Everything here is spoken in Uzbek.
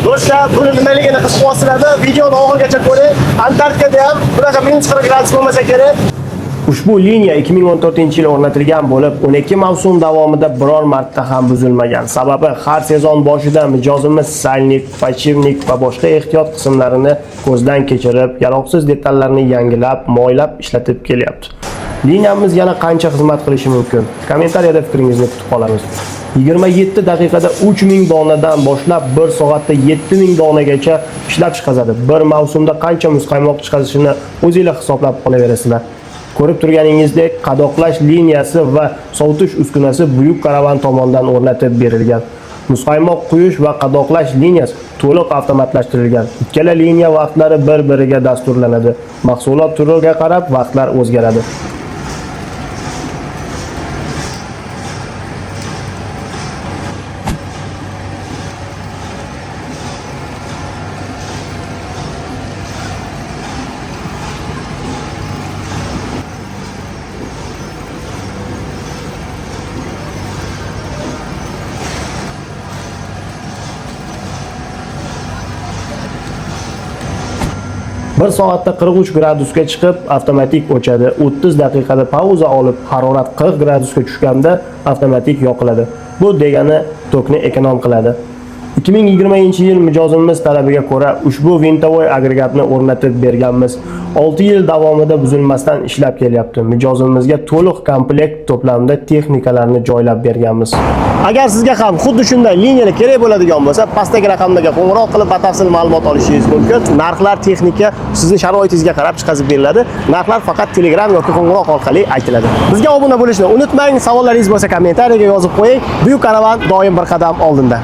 Do'stlar, buni nimaligini his qilyapsizlarmi? Videoni oxirigacha ko'ring. Antarktidada ham bunaqa -40 gradus bo'lmasa kerak. Ushbu liniya 2014-yil o'rnatilgan bo'lib, 12 mavsum davomida biror marta ham buzilmagan. Sababi har sezon boshida mijozimiz salnik, pachivnik va boshqa ehtiyot qismlarini ko'zdan kechirib, yaroqsiz detallarni yangilab, moylab ishlatib kelyapti. Liniyamiz yana qancha xizmat qilishi mumkin? Kommentariyada fikringizni kutib qolamiz. 27 daqiqada 3000 donadan boshlab 1 soatda 7000 donagacha ishlab chiqazadi. Bir mavsumda qancha muzqaymoq chiqazishini o'zingizlar hisoblab qolaverasizlar. Ko'rib turganingizdek, qadoqlash liniyasi va sovutish uskunasi buyuk karavan tomonidan o'rnatib berilgan. Muzqaymoq quyish va qadoqlash liniyasi to'liq avtomatlashtirilgan. Ikkala liniya vaqtlari bir-biriga dasturlanadi. Mahsulot turiga qarab vaqtlar o'zgaradi. Bir soatda 43 gradusga chiqib, avtomatik o'chadi. 30 daqiqada pauza olib, harorat 40 gradusga tushganda avtomatik yoqiladi. Bu degani tokni ekonom qiladi. 2020-yil mijozimiz talabiga ko'ra ushbu vintovoy agregatni o'rnatib berganmiz. 6 yil davomida buzilmasdan ishlab kelyapti. Mijozimizga to'liq komplekt to'plamda texnikalarni joylab berganmiz. Agar sizga ham xuddi shunday liniyalar kerak bo'ladigan bo'lsa, pastdagi raqamlarga qo'ng'iroq qilib batafsil ma'lumot olishingiz mumkin. Narxlar, texnika sizning sharoitingizga qarab chiqazib beriladi. Narxlar faqat Telegram yoki qo'ng'iroq orqali aytiladi. Bizga obuna bo'lishni unutmang. Savollaringiz bo'lsa kommentariyaga yozib qo'ying. Buyuk karavan doim bir qadam oldinda.